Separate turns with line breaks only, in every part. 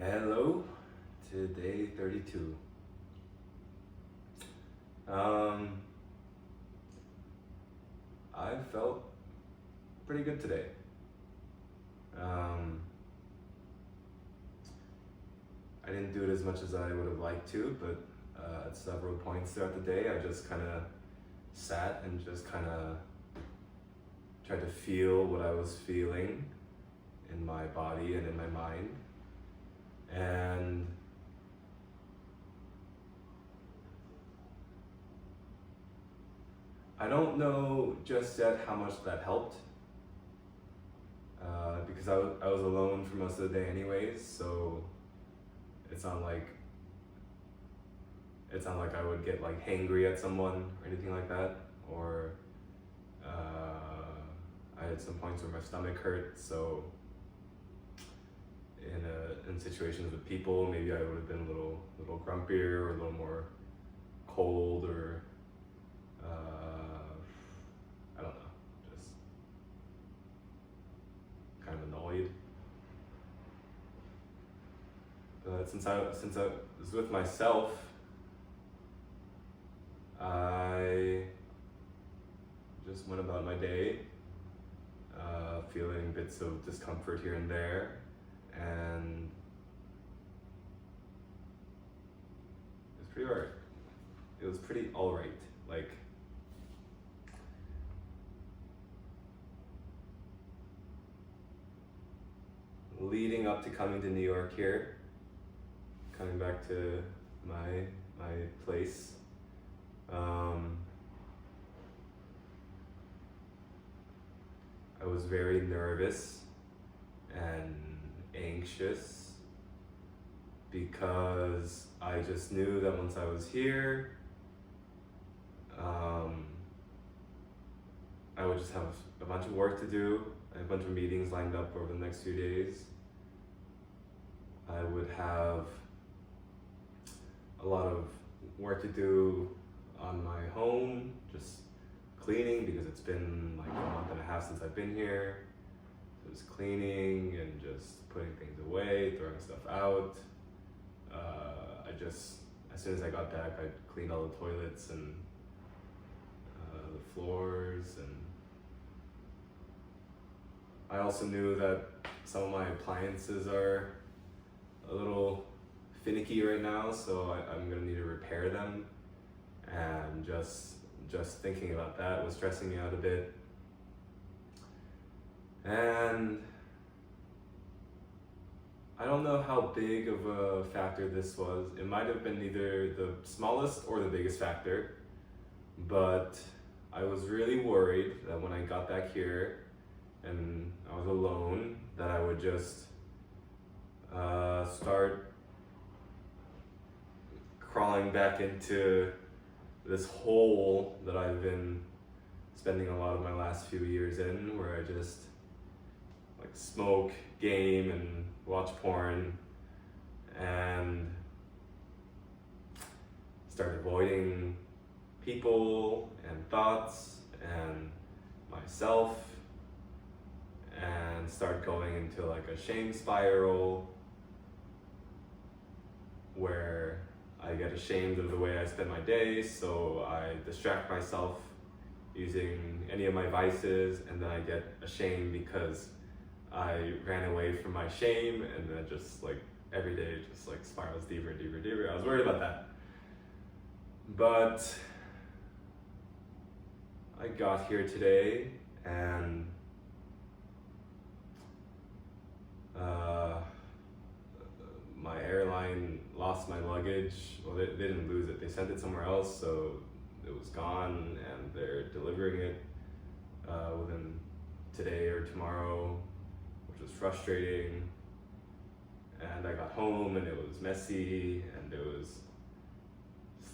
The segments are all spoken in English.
Hello to day 32. Um, I felt pretty good today. Um, I didn't do it as much as I would have liked to, but at several points throughout the day, I just kind of sat and just kind of tried to feel what I was feeling in my body and in my mind. And I don't know just yet how much that helped because I was alone for most of the day anyways, so it's not like I would get like hangry at someone or anything like that, or I had some points where my stomach hurt, so in situations with people, maybe I would have been a little grumpier or a little more cold or I don't know, just kind of annoyed. But since I was with myself, I just went about my day, feeling bits of discomfort here and there, and it was pretty alright. It was pretty alright. Like, leading up to coming to New York here, coming back to my place, I was very nervous and anxious because I just knew that once I was here, I would just have a bunch of work to do. I have a bunch of meetings lined up over the next few days. I would have a lot of work to do on my home, just cleaning, because it's been like a month and a half since I've been here. So just cleaning and just putting things away, throwing stuff out. As soon as I got back, I cleaned all the toilets and the floors, and I also knew that some of my appliances are a little finicky right now, so I'm gonna need to repair them, and just thinking about that was stressing me out a bit. And I don't know how big of a factor this was. It might have been either the smallest or the biggest factor, but I was really worried that when I got back here and I was alone, that I would just start crawling back into this hole that I've been spending a lot of my last few years in, where I just like smoke, game, and watch porn, and start avoiding people and thoughts and myself, and start going into like a shame spiral where I get ashamed of the way I spend my days, so I distract myself using any of my vices, and then I get ashamed because I ran away from my shame, and then just like every day just like spirals deeper and deeper and deeper. I was worried about that. But I got here today, and my airline lost my luggage. Well, they didn't lose it. They sent it somewhere else, so it was gone, and they're delivering it within today or tomorrow, which was frustrating. And I got home, and it was messy, and it was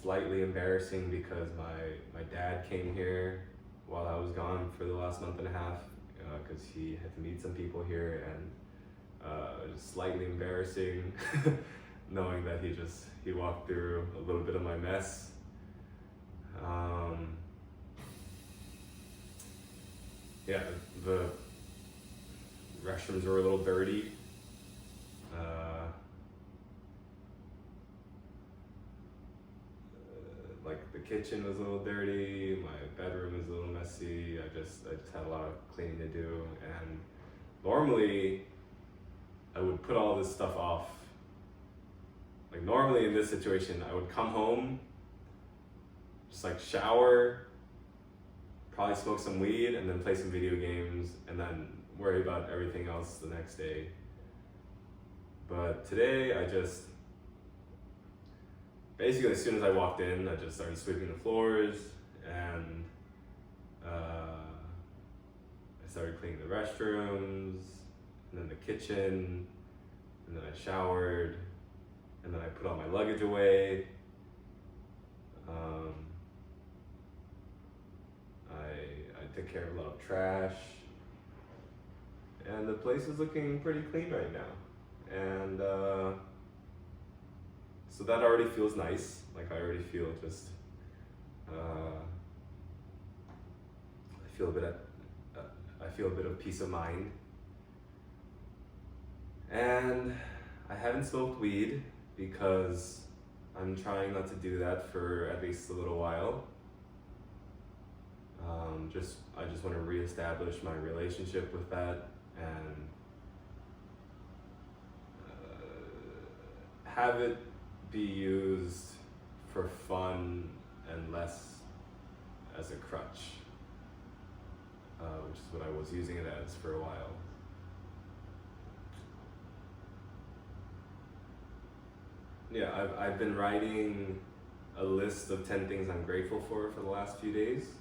slightly embarrassing because my dad came here while I was gone for the last month and a half, because he had to meet some people here, and it was slightly embarrassing knowing that he walked through a little bit of my mess. Yeah, the restrooms were a little dirty. kitchen was a little dirty, my bedroom is a little messy. I just had a lot of cleaning to do, and normally I would put all this stuff off. Like normally in this situation, I would come home, just like shower, probably smoke some weed, and then play some video games, and then worry about everything else the next day. But today I just, basically as soon as I walked in, I just started sweeping the floors, and I started cleaning the restrooms, and then the kitchen, and then I showered, and then I put all my luggage away. I took care of a lot of trash, and the place is looking pretty clean right now. And so that already feels nice. Like I already feel just, I feel a bit of peace of mind. And I haven't smoked weed because I'm trying not to do that for at least a little while. I just want to reestablish my relationship with that and have it be used for fun and less as a crutch, which is what I was using it as for a while. Yeah, I've been writing a list of 10 things I'm grateful for the last few days.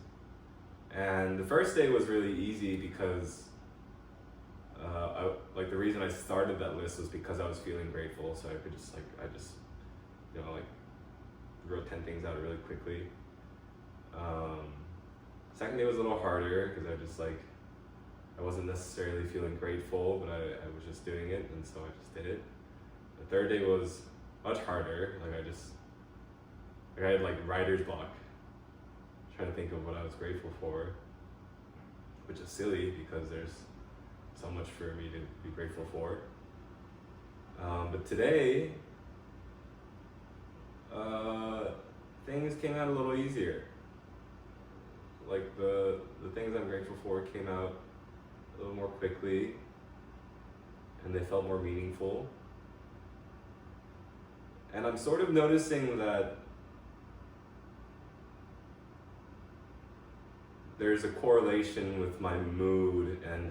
And the first day was really easy because the reason I started that list was because I was feeling grateful, so I could just wrote 10 things out really quickly. Second day was a little harder because I wasn't necessarily feeling grateful, but I was just doing it, and so I just did it. The third day was much harder. I had writer's block, trying to think of what I was grateful for, which is silly because there's so much for me to be grateful for. But today, things came out a little easier. Like the things I'm grateful for came out a little more quickly, and they felt more meaningful. And I'm sort of noticing that there's a correlation with my mood and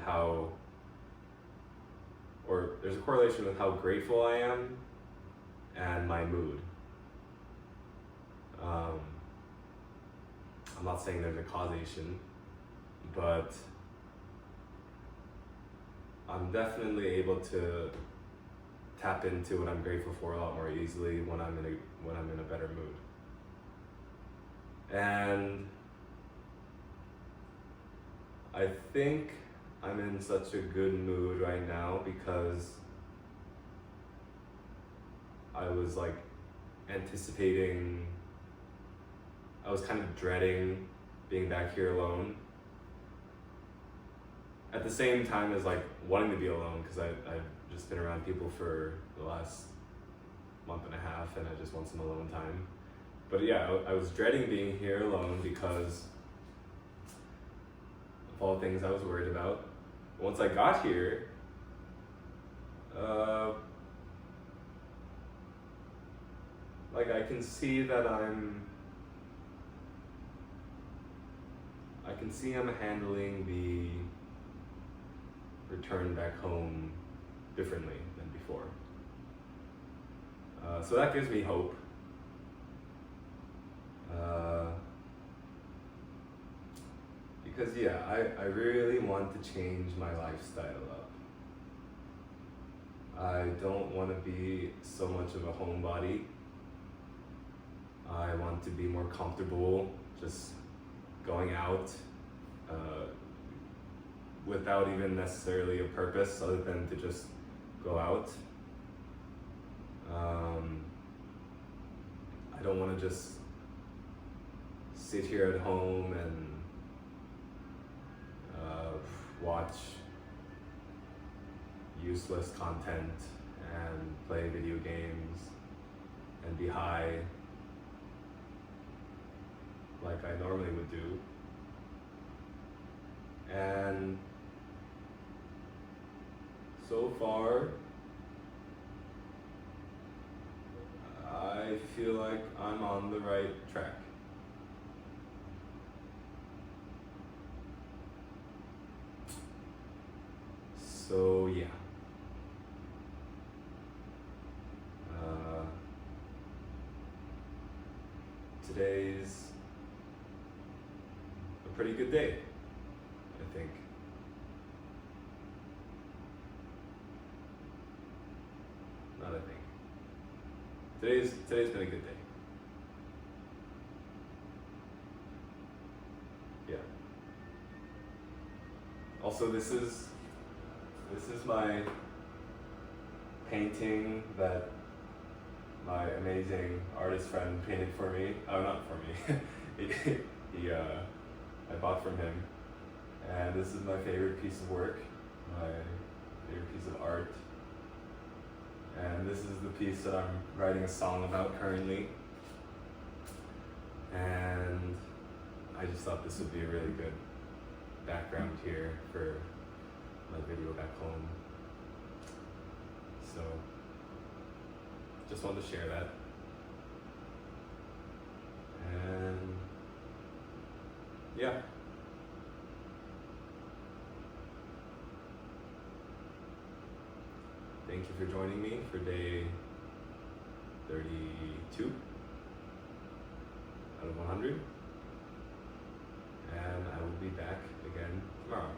there's a correlation with how grateful I am and my mood. I'm not saying there's a causation, but I'm definitely able to tap into what I'm grateful for a lot more easily when I'm in a better mood. And I think I'm in such a good mood right now because I was I was kind of dreading being back here alone. At the same time as wanting to be alone, because I've just been around people for the last month and a half and I just want some alone time. But yeah, I was dreading being here alone because of all the things I was worried about. Once I got here, I can see that I'm handling the return back home differently than before. So that gives me hope. Because yeah, I really want to change my lifestyle up. I don't want to be so much of a homebody. I want to be more comfortable just going out without even necessarily a purpose other than to just go out. I don't want to just sit here at home and watch useless content and play video games and be high. like I normally would do. And so far, I feel like I'm on the right track. So yeah. Today's a pretty good day, I think. Not I think. Today's been a good day. Yeah. Also, this is my painting that my amazing artist friend painted for me. Oh, not for me. I bought from him, and this is my favorite piece of work, my favorite piece of art. And this is the piece that I'm writing a song about currently. And I just thought this would be a really good background here for my video back home. So, just wanted to share that. And yeah. Thank you for joining me for day 32 out of 100. And I will be back again tomorrow.